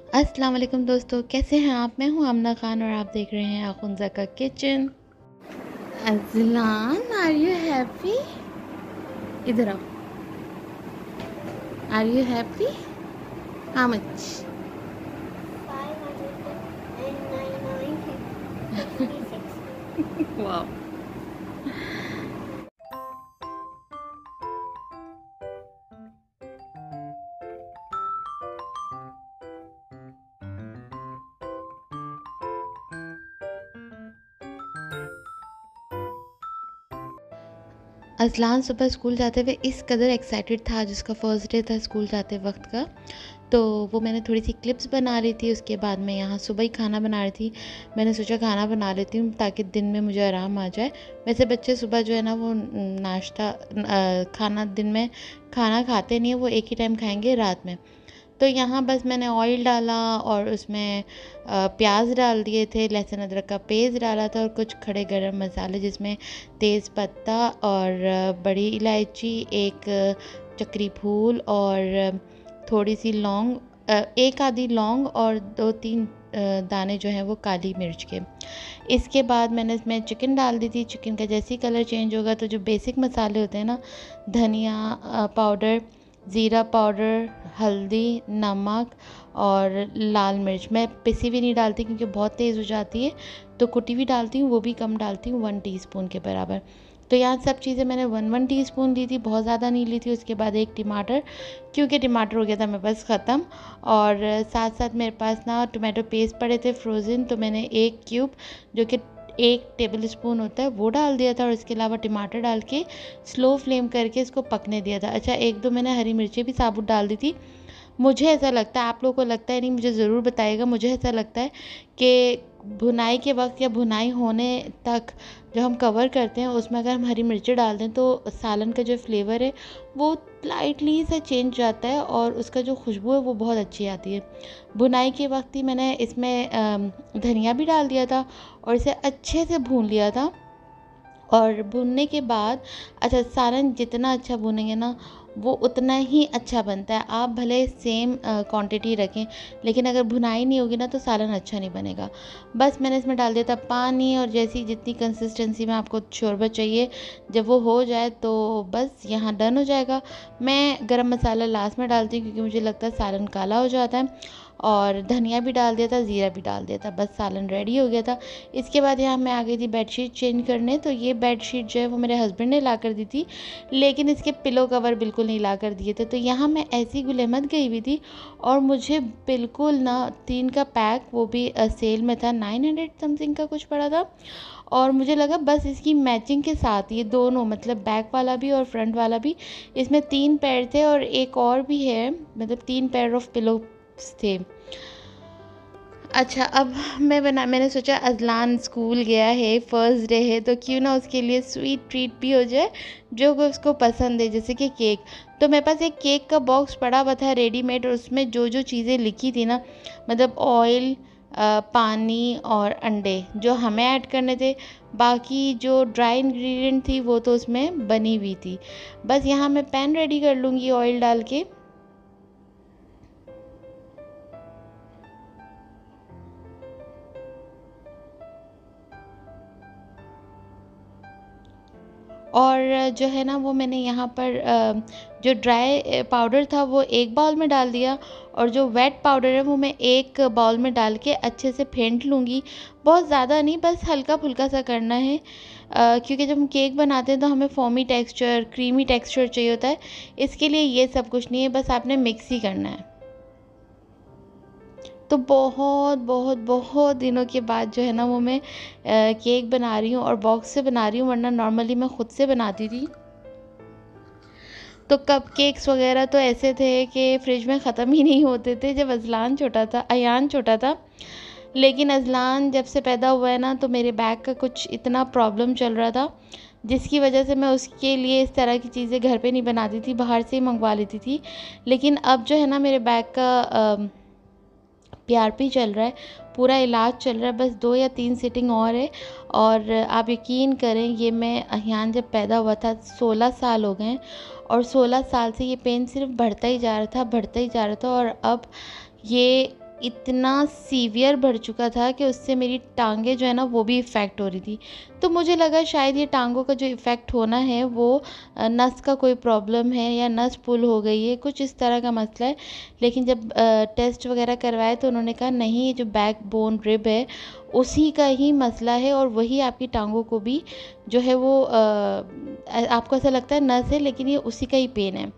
अस्सलाम वालेकुम दोस्तों, कैसे हैं आप? मैं हूं आमना खान और आप देख रहे हैं अखुंजा का kitchen. Azlan, are you happy? इधर आओ। Are you happy? How much? 599.56. Wow. Azlan सुबह स्कूल जाते हुए इस कदर एक्साइटेड था, जिसका फर्स्ट डे था स्कूल जाते वक्त का। तो वो मैंने थोड़ी सी क्लिप्स बना रही थी। उसके बाद मैं यहाँ सुबह ही खाना बना रही थी। मैंने सोचा खाना बना लेती हूँ ताकि दिन में मुझे आराम आ जाए। वैसे बच्चे सुबह जो है ना वो नाश्ता खाना दिन में खाना खाते नहीं है, वो एक ही टाइम खाएंगे रात में। तो यहाँ बस मैंने ऑयल डाला और उसमें प्याज डाल दिए थे, लहसुन अदरक का पेस्ट डाला था और कुछ खड़े गरम मसाले जिसमें तेज़ पत्ता और बड़ी इलायची, एक चक्री फूल और थोड़ी सी लौंग, एक आधी लौंग और 2-3 दाने जो हैं वो काली मिर्च के। इसके बाद मैंने इसमें चिकन डाल दी थी। चिकन का जैसे ही कलर चेंज होगा तो जो बेसिक मसाले होते हैं ना, धनिया पाउडर, ज़ीरा पाउडर, हल्दी, नमक और लाल मिर्च, मैं पिसी भी नहीं डालती क्योंकि बहुत तेज़ हो जाती है, तो कुटी हुई डालती हूँ, वो भी कम डालती हूँ, 1 टीस्पून के बराबर। तो यहाँ सब चीज़ें मैंने 1 टीस्पून ली थी, बहुत ज़्यादा नहीं ली थी। उसके बाद एक टमाटर, क्योंकि टमाटर हो गया था मेरे पास ख़त्म, और साथ साथ मेरे पास ना टोमेटो पेस्ट पड़े थे फ्रोज़न, तो मैंने 1 क्यूब जो कि 1 टेबल स्पून होता है वो डाल दिया था, और इसके अलावा टमाटर डाल के स्लो फ्लेम करके इसको पकने दिया था। अच्छा, 1-2 मैंने हरी मिर्चें भी साबुत डाल दी थी। मुझे ऐसा लगता है, आप लोगों को लगता है नहीं, मुझे ज़रूर बताइएगा। मुझे ऐसा लगता है कि भुनाई के वक्त या भुनाई होने तक जो हम कवर करते हैं उसमें अगर हम हरी मिर्ची डाल दें तो सालन का जो फ्लेवर है वो लाइटली सा चेंज जाता है और उसका जो खुशबू है वो बहुत अच्छी आती है। भुनाई के वक्त ही मैंने इसमें धनिया भी डाल दिया था और इसे अच्छे से भून लिया था। और भूनने के बाद, अच्छा, सालन जितना अच्छा भूनेंगे ना वो उतना ही अच्छा बनता है। आप भले सेम क्वांटिटी रखें, लेकिन अगर भुनाई नहीं होगी ना तो सालन अच्छा नहीं बनेगा। बस मैंने इसमें डाल दिया था पानी, और जैसी जितनी कंसिस्टेंसी में आपको शोरबा चाहिए, जब वो हो जाए तो बस यहाँ डन हो जाएगा। मैं गरम मसाला लास्ट में डालती हूँ क्योंकि मुझे लगता है सालन काला हो जाता है, और धनिया भी डाल दिया था, ज़ीरा भी डाल दिया था, बस सालन रेडी हो गया था। इसके बाद यहाँ मैं आ गई थी बेडशीट चेंज करने। तो ये बेडशीट जो है वो मेरे हस्बैंड ने ला कर दी थी, लेकिन इसके पिलो कवर बिल्कुल नहीं ला कर दिए थे। तो यहाँ मैं ऐसी गुलेमत गई हुई थी और मुझे बिल्कुल ना 3 का पैक, वो भी सेल में था, 900 समथिंग का कुछ पड़ा था। और मुझे लगा बस इसकी मैचिंग के साथ ये दोनों, मतलब बैक वाला भी और फ्रंट वाला भी, इसमें 3 पैर थे और एक और भी है, मतलब 3 पैर ऑफ पिलो थे। अच्छा, अब मैंने सोचा अज़लान स्कूल गया है, फर्स्ट डे है, तो क्यों ना उसके लिए स्वीट ट्रीट भी हो जाए जो कि उसको पसंद है, जैसे कि केक। तो मेरे पास एक केक का बॉक्स पड़ा हुआ था रेडीमेड, और उसमें जो जो चीज़ें लिखी थी ना, मतलब ऑयल, पानी और अंडे जो हमें ऐड करने थे, बाकी जो ड्राई इंग्रेडिएंट थी वो तो उसमें बनी हुई थी। बस यहाँ मैं पैन रेडी कर लूँगी ऑयल डाल के। और जो है ना वो मैंने यहाँ पर जो ड्राई पाउडर था वो एक बाउल में डाल दिया, और जो वेट पाउडर है वो मैं एक बाउल में डाल के अच्छे से फेंट लूँगी। बहुत ज़्यादा नहीं, बस हल्का फुल्का सा करना है, क्योंकि जब हम केक बनाते हैं तो हमें फोमी टेक्सचर, क्रीमी टेक्सचर चाहिए होता है। इसके लिए ये सब कुछ नहीं है, बस आपने मिक्स ही करना है। तो बहुत बहुत बहुत दिनों के बाद जो है ना वो मैं केक बना रही हूँ, और बॉक्स से बना रही हूँ, वरना नॉर्मली मैं ख़ुद से बनाती थी। तो कपकेक्स वगैरह तो ऐसे थे कि फ्रिज में ख़त्म ही नहीं होते थे जब अयान छोटा था। लेकिन अज़लान जब से पैदा हुआ है ना, तो मेरे बैक का कुछ इतना प्रॉब्लम चल रहा था, जिसकी वजह से मैं उसके लिए इस तरह की चीज़ें घर पे नहीं बनाती थी, बाहर से ही मंगवा लेती थी। लेकिन अब जो है ना मेरे बैक का पीआरपी चल रहा है, पूरा इलाज चल रहा है, बस 2 या 3 सिटिंग और है। और आप यकीन करें, ये मैं अहियान जब पैदा हुआ था 16 साल हो गए हैं, और 16 साल से ये पेन सिर्फ बढ़ता ही जा रहा था, बढ़ता ही जा रहा था, और अब ये इतना सीवियर बढ़ चुका था कि उससे मेरी टांगें जो है ना वो भी इफ़ेक्ट हो रही थी। तो मुझे लगा शायद ये टांगों का जो इफ़ेक्ट होना है वो नस का कोई प्रॉब्लम है या नस पुल हो गई है, कुछ इस तरह का मसला है। लेकिन जब टेस्ट वगैरह करवाए तो उन्होंने कहा नहीं, ये जो बैक बोन रिब है उसी का ही मसला है और वही आपकी टांगों को भी जो है वो आपको ऐसा लगता है नस है, लेकिन ये उसी का ही पेन है।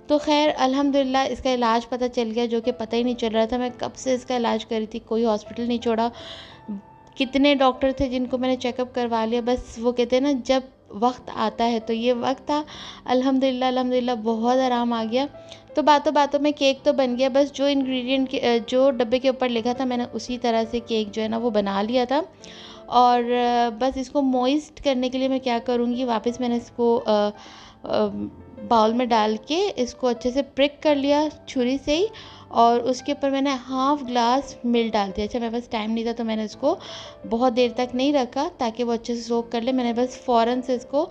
तो ख़ैर अल्हम्दुलिल्लाह इसका इलाज पता चल गया, जो कि पता ही नहीं चल रहा था। मैं कब से इसका इलाज कर रही थी, कोई हॉस्पिटल नहीं छोड़ा, कितने डॉक्टर थे जिनको मैंने चेकअप करवा लिया। बस वो कहते हैं ना जब वक्त आता है, तो ये वक्त था। अल्हम्दुलिल्लाह अल्हम्दुलिल्लाह बहुत आराम आ गया। तो बातों बातों में केक तो बन गया, बस जो इंग्रेडिएंट जो डब्बे के ऊपर लिखा था मैंने उसी तरह से केक जो है ना वो बना लिया था। और बस इसको मॉइस्ट करने के लिए मैं क्या करूँगी, वापस मैंने इसको बाउल में डाल के इसको अच्छे से प्रिक कर लिया छुरी से ही, और उसके ऊपर मैंने हाफ़ ग्लास मिल्क डाल दिया। अच्छा, मेरे पास टाइम नहीं था तो मैंने इसको बहुत देर तक नहीं रखा ताकि वो अच्छे से सोक कर ले। मैंने बस फ़ौरन से इसको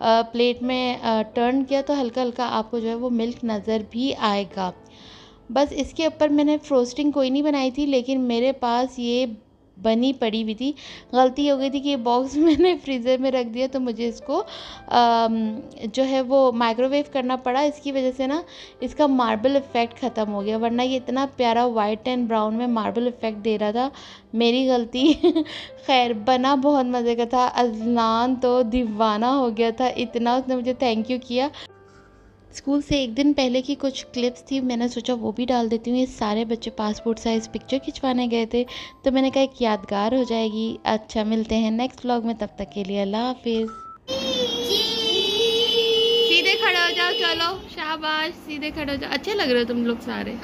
प्लेट में टर्न किया, तो हल्का हल्का आपको जो है वो मिल्क नज़र भी आएगा। बस इसके ऊपर मैंने फ्रोस्टिंग कोई नहीं बनाई थी, लेकिन मेरे पास ये बनी पड़ी हुई थी। गलती हो गई थी कि ये बॉक्स मैंने फ्रीज़र में रख दिया, तो मुझे इसको जो है वो माइक्रोवेव करना पड़ा। इसकी वजह से ना इसका मार्बल इफ़ेक्ट ख़त्म हो गया, वरना ये इतना प्यारा वाइट एंड ब्राउन में मार्बल इफ़ेक्ट दे रहा था। मेरी गलती खैर बना बहुत मज़े का था। अज़लान तो दीवाना हो गया था, इतना उसने मुझे थैंक यू किया। स्कूल से एक दिन पहले की कुछ क्लिप्स थी, मैंने सोचा वो भी डाल देती हूँ। ये सारे बच्चे पासपोर्ट साइज़ पिक्चर खिंचवाने गए थे, तो मैंने कहा एक यादगार हो जाएगी। अच्छा, मिलते हैं नेक्स्ट व्लॉग में, तब तक के लिए अल्लाह हाफिज़। सीधे खड़े हो जाओ, चलो शाबाश, सीधे खड़े हो जाओ, अच्छे लग रहे हो तुम लोग सारे।